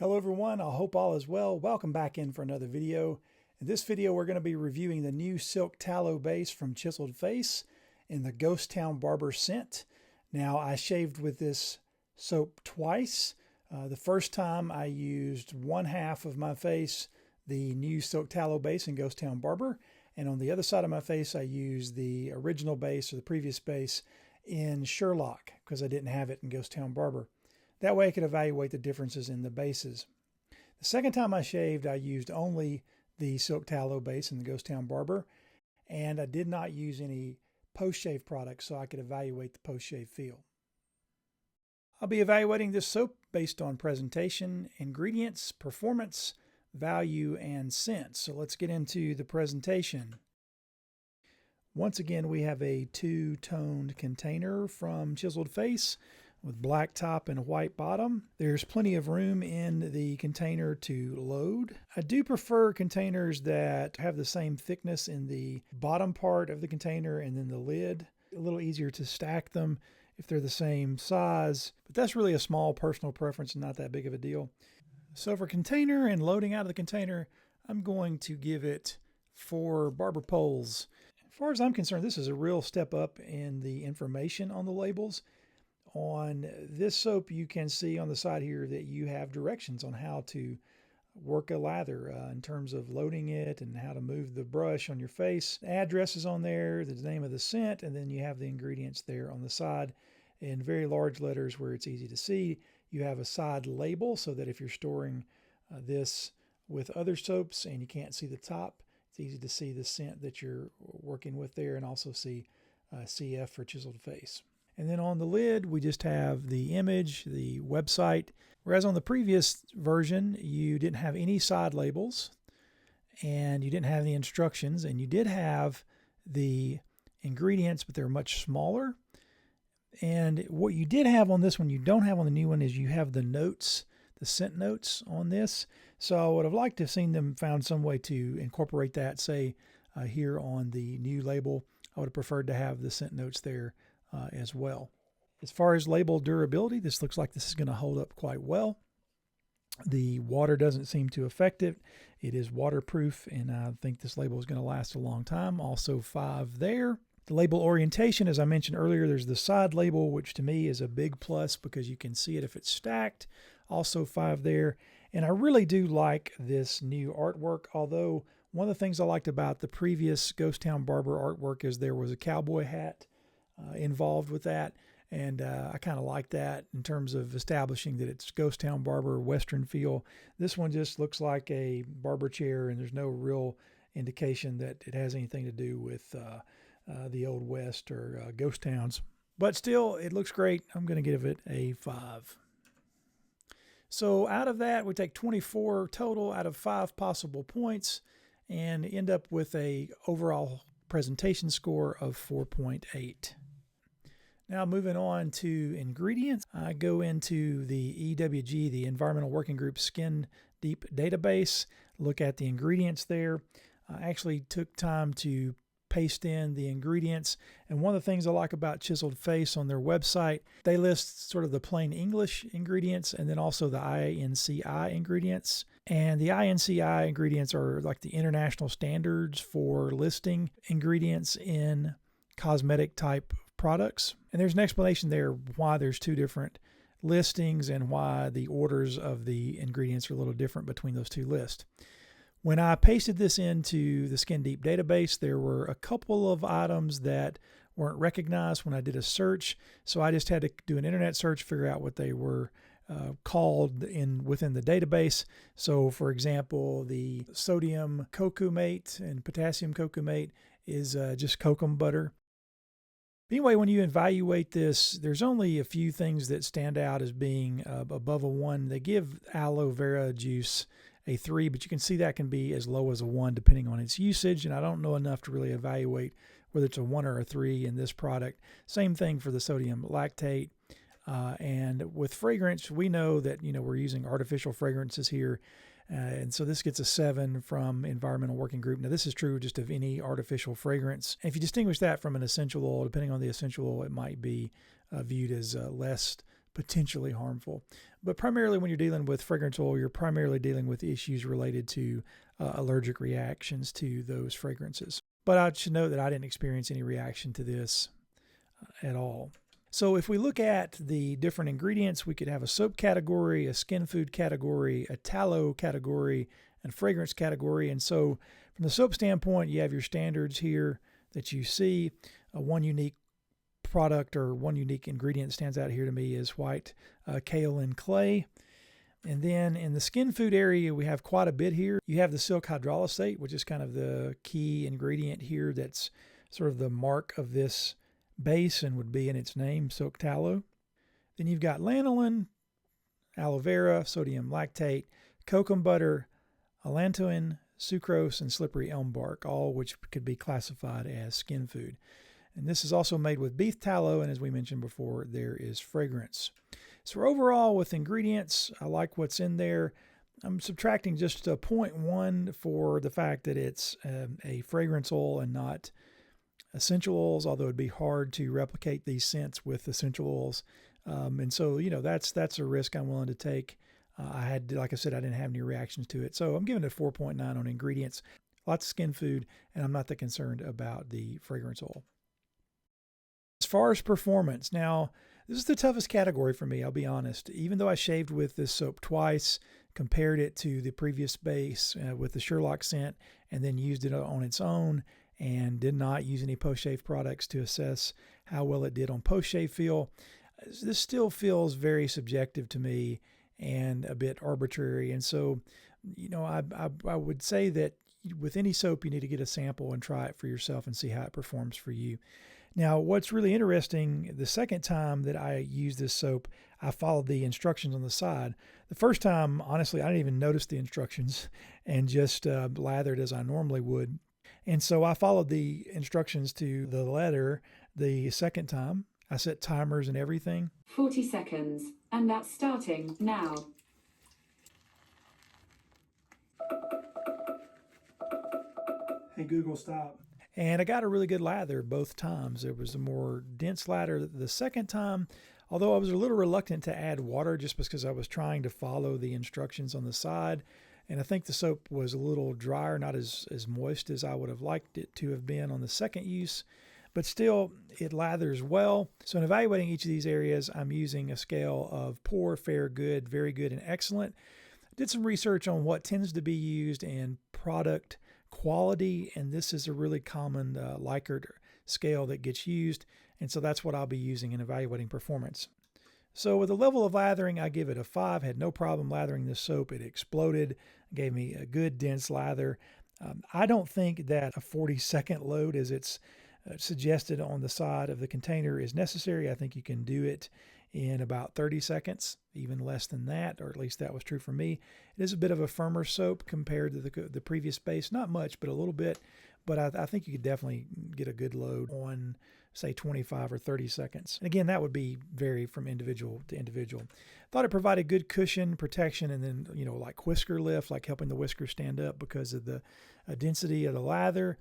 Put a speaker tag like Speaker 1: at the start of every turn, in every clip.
Speaker 1: Hello everyone, I hope all is well. Welcome back in for another video. In this video we're going to be reviewing the new Silk Tallow base from Chiseled Face in the Ghost Town Barber scent. Now I shaved with this soap twice. The first time I used one half of my face, the new Silk Tallow base in Ghost Town Barber, and on the other side of my face I used the original base or the previous base in Sherlock because I didn't have it in Ghost Town Barber. That way I could evaluate the differences in the bases. The second time I shaved, I used only the Silk Tallow base in the Ghost Town Barber, and I did not use any post-shave products so I could evaluate the post-shave feel. I'll be evaluating this soap based on presentation, ingredients, performance, value, and scent. So let's get into the presentation. Once again, we have a two-toned container from Chiseled Face with black top and white bottom. There's plenty of room in the container to load. I do prefer containers that have the same thickness in the bottom part of the container and then the lid. A little easier to stack them if they're the same size, but that's really a small personal preference and not that big of a deal. So for container and loading out of the container, I'm going to give it 4 barber poles. As far as I'm concerned, this is a real step up in the information on the labels. On this soap, you can see on the side here that you have directions on how to work a lather in terms of loading it and how to move the brush on your face. The address is on there, the name of the scent, and then you have the ingredients there on the side in very large letters where it's easy to see. You have a side label so that if you're storing this with other soaps and you can't see the top, it's easy to see the scent that you're working with there, and also see CF for Chiseled Face. And then on the lid, we just have the image, the website. Whereas on the previous version, you didn't have any side labels and you didn't have the instructions, and you did have the ingredients, but they're much smaller. And what you did have on this one, you don't have on the new one, is you have the notes, the scent notes on this. So I would have liked to have seen them found some way to incorporate that, say here on the new label. I would have preferred to have the scent notes there as well. As far as label durability, this looks like this is going to hold up quite well. The water doesn't seem to affect it. It is waterproof, and I think this label is going to last a long time. Also 5 there. The label orientation, as I mentioned earlier, there's the side label, which to me is a big plus because you can see it if it's stacked. Also 5 there. And I really do like this new artwork, although one of the things I liked about the previous Ghost Town Barber artwork is there was a cowboy hat involved with that, and I kind of like that in terms of establishing that it's Ghost Town Barber Western feel. This one just looks like a barber chair, and there's no real indication that it has anything to do with the Old West or ghost towns. But still, it looks great. I'm going to give it a 5. So out of that, we take 24 total out of 5 possible points and end up with a overall presentation score of 4.8. Now moving on to ingredients, I go into the EWG, the Environmental Working Group Skin Deep Database, look at the ingredients there. I actually took time to paste in the ingredients, and one of the things I like about Chiseled Face on their website, they list sort of the plain English ingredients and then also the INCI ingredients. And the INCI ingredients are like the international standards for listing ingredients in cosmetic type products. And there's an explanation there why there's 2 different listings and why the orders of the ingredients are a little different between those 2 lists. When I pasted this into the Skin Deep database, there were a couple of items that weren't recognized when I did a search. So I just had to do an internet search, figure out what they were called within the database. So for example, the sodium curcumate and potassium curcumate is just kokum butter. Anyway, when you evaluate this, there's only a few things that stand out as being above a 1. They give aloe vera juice a 3, but you can see that can be as low as a 1 depending on its usage, and I don't know enough to really evaluate whether it's a 1 or a 3 in this product. Same thing for the sodium lactate. And with fragrance, we know that we're using artificial fragrances here, and so this gets a 7 from Environmental Working Group. Now this is true just of any artificial fragrance. And if you distinguish that from an essential oil, depending on the essential oil, it might be viewed as less potentially harmful. But primarily when you're dealing with fragrance oil, you're primarily dealing with issues related to allergic reactions to those fragrances. But I should note that I didn't experience any reaction to this at all. So if we look at the different ingredients, we could have a soap category, a skin food category, a tallow category, and fragrance category. And so from the soap standpoint, you have your standards here that you see. One unique product or one unique ingredient that stands out here to me is white kaolin clay. And then in the skin food area, we have quite a bit here. You have the silk hydrolysate, which is kind of the key ingredient here that's sort of the mark of this base and would be in its name, silk tallow. Then you've got lanolin, aloe vera, sodium lactate, cocoa butter, allantoin, sucrose, and slippery elm bark, all which could be classified as skin food. And this is also made with beef tallow, and as we mentioned before, there is fragrance. So overall, with ingredients, I like what's in there. I'm subtracting just a 0.1 for the fact that it's a fragrance oil and not essential oils, although it'd be hard to replicate these scents with essential oils. And so, you know, that's a risk I'm willing to take. Like I said, I didn't have any reactions to it. So I'm giving it a 4.9 on ingredients. Lots of skin food, and I'm not that concerned about the fragrance oil. As far as performance, now, this is the toughest category for me, I'll be honest. Even though I shaved with this soap twice, compared it to the previous base with the Sherlock scent, and then used it on its own, and did not use any post-shave products to assess how well it did on post-shave feel, this still feels very subjective to me and a bit arbitrary. And so, you know, I would say that with any soap, you need to get a sample and try it for yourself and see how it performs for you. Now, what's really interesting, the second time that I used this soap, I followed the instructions on the side. The first time, honestly, I didn't even notice the instructions and just lathered as I normally would. And so I followed the instructions to the letter the second time. I set timers and everything.
Speaker 2: 40 seconds, and that's starting now.
Speaker 1: Hey, Google, stop. And I got a really good lather both times. There was a more dense lather the second time, although I was a little reluctant to add water just because I was trying to follow the instructions on the side. And I think the soap was a little drier, not as moist as I would have liked it to have been on the second use, but still it lathers well. So in evaluating each of these areas, I'm using a scale of poor, fair, good, very good, and excellent. I did some research on what tends to be used in product quality, and this is a really common Likert scale that gets used, and so that's what I'll be using in evaluating performance. So with the level of lathering, I give it a 5. Had no problem lathering this soap. It exploded, gave me a good dense lather. I don't think that a 40-second load, as it's suggested on the side of the container, is necessary. I think you can do it in about 30 seconds, even less than that, or at least that was true for me. It is a bit of a firmer soap compared to the previous base. Not much, but a little bit. But I think you could definitely get a good load on, say, 25 or 30 seconds. And again, that would be vary from individual to individual. Thought it provided good cushion, protection, and then, you know, like whisker lift, like helping the whiskers stand up because of the density of the lather.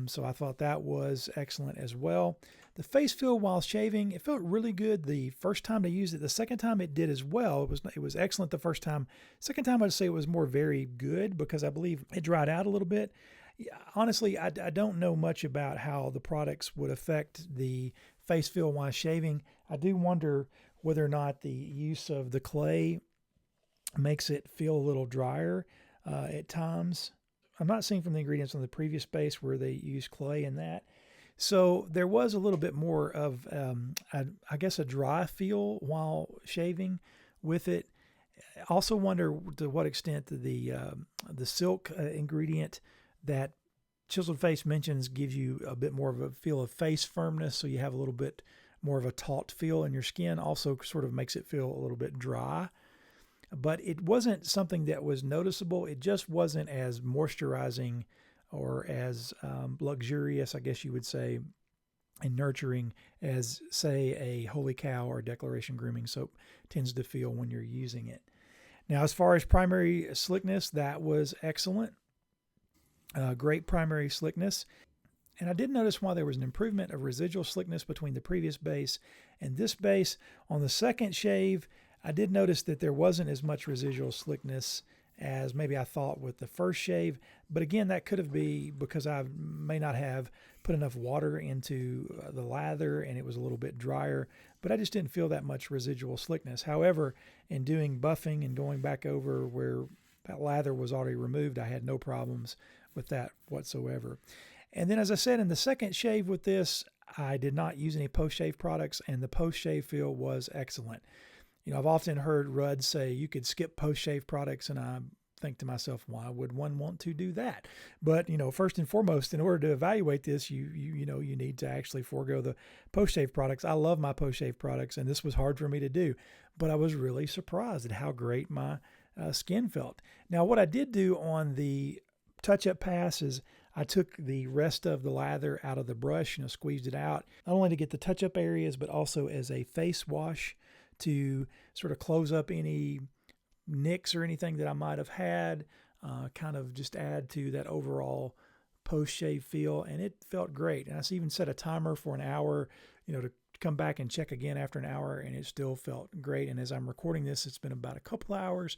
Speaker 1: So I thought that was excellent as well. The face feel while shaving, it felt really good the first time I used it. The second time it did as well. It was excellent the first time. Second time I'd say it was more very good because I believe it dried out a little bit. Honestly, I don't know much about how the products would affect the face feel while shaving. I do wonder whether or not the use of the clay makes it feel a little drier at times. I'm not seeing from the ingredients on the previous base where they use clay in that. So there was a little bit more of, I guess, a dry feel while shaving with it. I also wonder to what extent the silk ingredient that Chiseled Face mentions gives you a bit more of a feel of face firmness, so you have a little bit more of a taut feel in your skin. Also sort of makes it feel a little bit dry. But it wasn't something that was noticeable. It just wasn't as moisturizing or as luxurious, I guess you would say, and nurturing as, say, a Holy Cow or Declaration Grooming soap tends to feel when you're using it. Now, as far as primary slickness, that was excellent. Great primary slickness. And I did notice while there was an improvement of residual slickness between the previous base and this base, on the second shave, I did notice that there wasn't as much residual slickness as maybe I thought with the first shave. But again, that could have been because I may not have put enough water into the lather and it was a little bit drier, but I just didn't feel that much residual slickness. However, in doing buffing and going back over where that lather was already removed, I had no problems with that whatsoever. And then, as I said, in the second shave with this, I did not use any post-shave products, and the post-shave feel was excellent. You know, I've often heard Rudd say you could skip post-shave products, and I think to myself, why would one want to do that? But, you know, first and foremost, in order to evaluate this, you need to actually forego the post-shave products. I love my post-shave products, and this was hard for me to do, but I was really surprised at how great my skin felt. Now, what I did do on the touch-up pass is I took the rest of the lather out of the brush, squeezed it out, not only to get the touch-up areas, but also as a face wash to sort of close up any nicks or anything that I might have had, kind of just add to that overall post-shave feel, and it felt great. And I even set a timer for an hour, to come back and check again after an hour, and it still felt great. And as I'm recording this, it's been about a couple hours,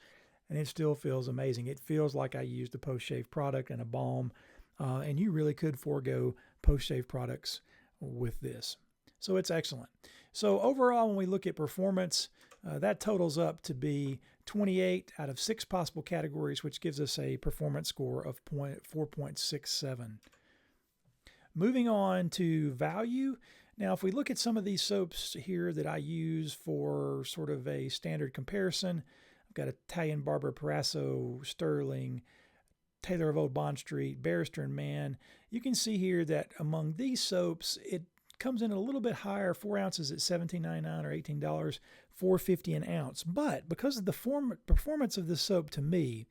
Speaker 1: and it still feels amazing. It feels like I used a post-shave product and a balm, and you really could forego post-shave products with this. So it's excellent. So overall, when we look at performance, that totals up to be 28 out of 6 possible categories, which gives us a performance score of 4.67. Moving on to value. Now, if we look at some of these soaps here that I use for sort of a standard comparison, I've got Italian Barber Parasso, Sterling, Taylor of Old Bond Street, Barrister and Mann. You can see here that among these soaps, it comes in a little bit higher, 4 ounces at $17.99 or $18, $4.50 an ounce. But because of the performance of this soap, to me,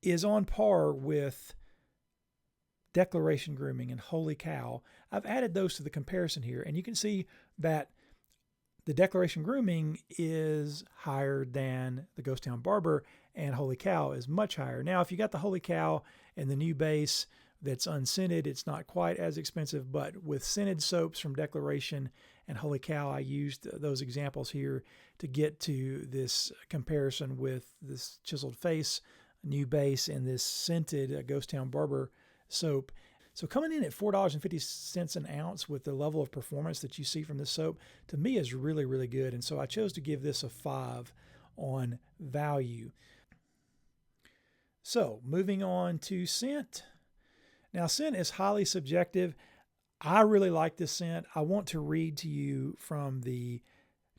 Speaker 1: is on par with Declaration Grooming and Holy Cow, I've added those to the comparison here. And you can see that the Declaration Grooming is higher than the Ghost Town Barber, and Holy Cow is much higher. Now, if you got the Holy Cow and the new base that's unscented, it's not quite as expensive, but with scented soaps from Declaration and Holy Cow, I used those examples here to get to this comparison with this Chiseled Face new base and this scented Ghost Town Barber soap. So coming in at $4.50 an ounce with the level of performance that you see from this soap, to me is really, really good. And so I chose to give this a 5 on value. So moving on to scent. Now, scent is highly subjective. I really like this scent. I want to read to you from the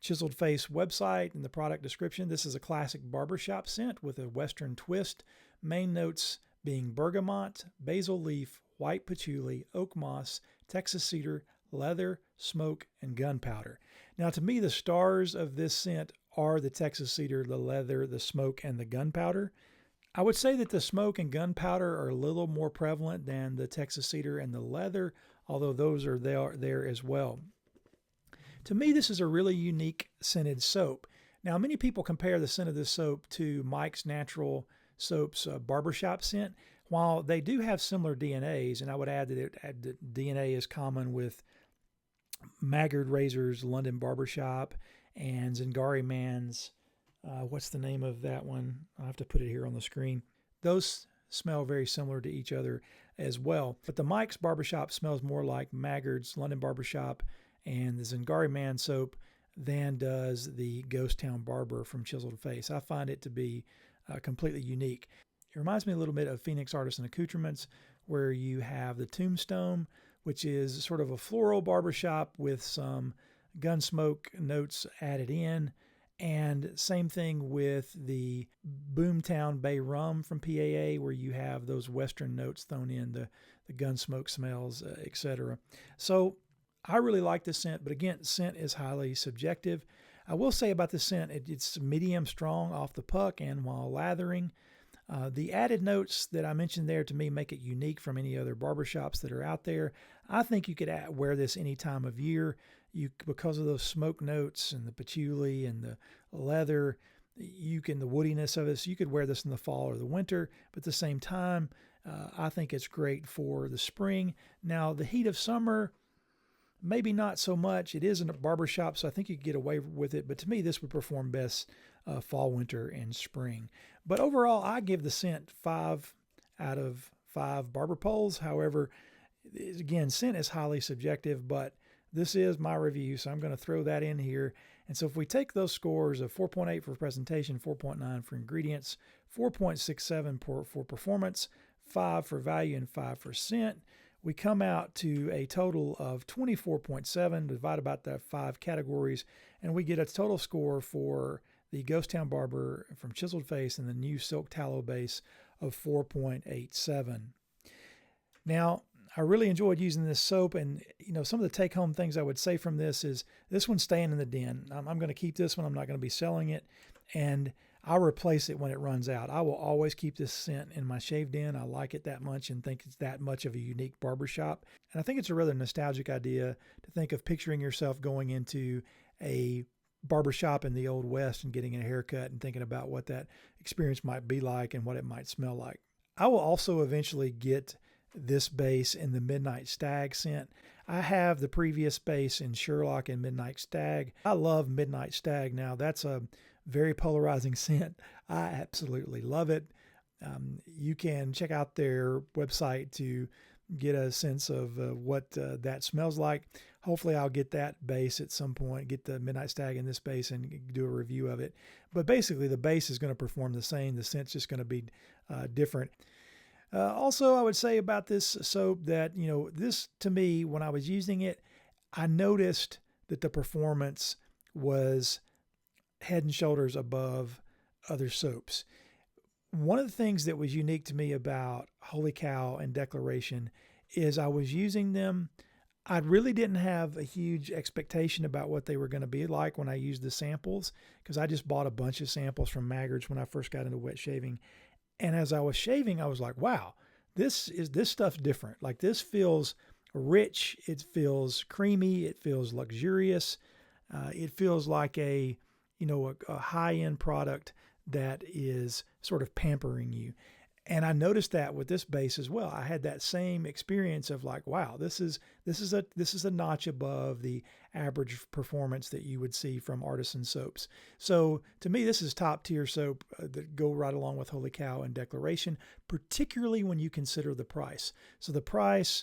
Speaker 1: Chiseled Face website and the product description. This is a classic barbershop scent with a Western twist. Main notes being bergamot, basil leaf, white patchouli, oak moss, Texas cedar, leather, smoke, and gunpowder. Now, to me, the stars of this scent are the Texas cedar, the leather, the smoke, and the gunpowder. I would say that the smoke and gunpowder are a little more prevalent than the Texas cedar and the leather, although those are there as well. To me, this is a really unique scented soap. Now, many people compare the scent of this soap to Mike's Natural Soap's barbershop scent. While they do have similar DNAs, and I would add that the DNA is common with Maggard Razor's London Barbershop and Zingari Man's, what's the name of that one? I'll have to put it here on the screen. Those smell very similar to each other as well. But the Mike's Barbershop smells more like Maggard's London Barbershop and the Zingari Man soap than does the Ghost Town Barber from Chiseled Face. I find it to be completely unique. It reminds me a little bit of Phoenix Artisan Accoutrements, where you have the Tombstone, which is sort of a floral barbershop with some gunsmoke notes added in. And same thing with the Boomtown Bay Rum from PAA, where you have those Western notes thrown in, the gunsmoke smells, etc. So I really like this scent, but again, scent is highly subjective. I will say about the scent, it's medium strong off the puck and while lathering. The added notes that I mentioned there to me make it unique from any other barbershops that are out there. I think you could wear this any time of year. Because of those smoke notes and the patchouli and the leather, the woodiness of it, so you could wear this in the fall or the winter. But at the same time, I think it's great for the spring. Now, the heat of summer, maybe not so much. It is in a barbershop, so I think you could get away with it. But to me, this would perform best fall, winter, and spring. But overall, I give the scent 5 out of 5 barber poles. However, again, scent is highly subjective, but this is my review, so I'm going to throw that in here. And so if we take those scores of 4.8 for presentation, 4.9 for ingredients, 4.67 for performance, 5 for value, and 5 for scent, we come out to a total of 24.7 divided by the 5 categories, and we get a total score for the Ghost Town Barber from Chiseled Face and the new Silk Tallow base of 4.87. Now, I really enjoyed using this soap, and some of the take-home things I would say from this is this one's staying in the den. I'm going to keep this one. I'm not going to be selling it, and I'll replace it when it runs out. I will always keep this scent in my shave den. I like it that much and think it's that much of a unique barbershop. And I think it's a rather nostalgic idea to think of picturing yourself going into a barbershop in the Old West and getting a haircut and thinking about what that experience might be like and what it might smell like. I will also eventually get this base in the Midnight Stag scent. I have the previous base in Sherlock and Midnight Stag. I love Midnight Stag. Now, that's a very polarizing scent. I absolutely love it. You can check out their website to get a sense of what that smells like. Hopefully I'll get that base at some point, get the Midnight Stag in this base and do a review of it. But basically the base is going to perform the same. The scent's just going to be different. Also, I would say about this soap that, this to me, when I was using it, I noticed that the performance was head and shoulders above other soaps. One of the things that was unique to me about Holy Cow and Declaration is I was using them. I really didn't have a huge expectation about what they were going to be like when I used the samples, because I just bought a bunch of samples from Maggards when I first got into wet shaving. And as I was shaving, I was like, wow, this stuff's different. Like, this feels rich. It feels creamy. It feels luxurious. It feels like a high-end product that is sort of pampering you. And I noticed that with this base as well. I had that same experience of like, wow, this is a notch above the average performance that you would see from artisan soaps. So to me, this is top tier soap that go right along with Holy Cow and Declaration, particularly when you consider the price. So the price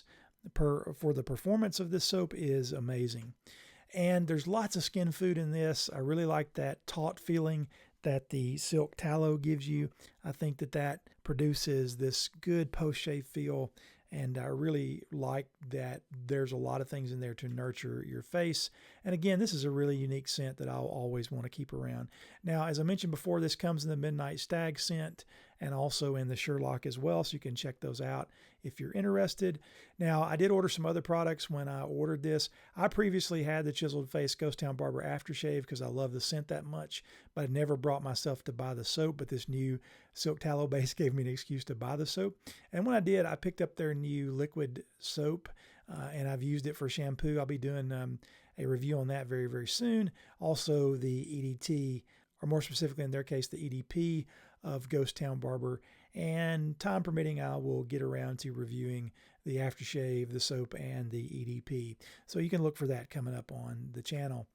Speaker 1: for the performance of this soap is amazing. And there's lots of skin food in this. I really like that taut feeling that the Silk Tallow gives you. I think that produces this good post-shave feel, and I really like that there's a lot of things in there to nurture your face. And again, this is a really unique scent that I'll always want to keep around. Now, as I mentioned before, this comes in the Midnight Stag scent and also in the Sherlock as well, so you can check those out if you're interested. Now, I did order some other products when I ordered this. I previously had the Chiseled Face Ghost Town Barber aftershave because I love the scent that much, but I never brought myself to buy the soap. But this new Silk Tallow base gave me an excuse to buy the soap. And when I did, I picked up their new Lakewood Soap, and I've used it for shampoo. I'll be doing a review on that very, very soon. Also, the EDT, or more specifically in their case, the EDP of Ghost Town Barber. And time permitting, I will get around to reviewing the aftershave, the soap, and the EDP. So you can look for that coming up on the channel.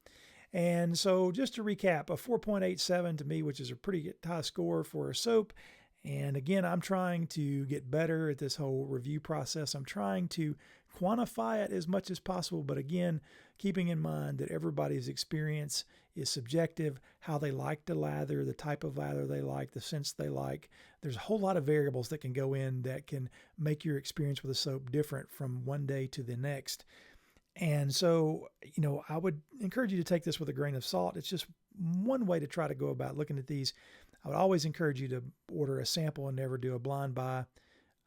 Speaker 1: And so just to recap, a 4.87 to me, which is a pretty high score for a soap. And again, I'm trying to get better at this whole review process. I'm trying to quantify it as much as possible, but again, keeping in mind that everybody's experience is subjective, how they like to lather, the type of lather they like, the scents they like. There's a whole lot of variables that can go in that can make your experience with a soap different from one day to the next. And so, I would encourage you to take this with a grain of salt. It's just one way to try to go about looking at these. I would always encourage you to order a sample and never do a blind buy.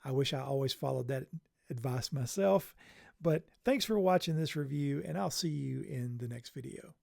Speaker 1: I wish I always followed that advice myself. But thanks for watching this review, and I'll see you in the next video.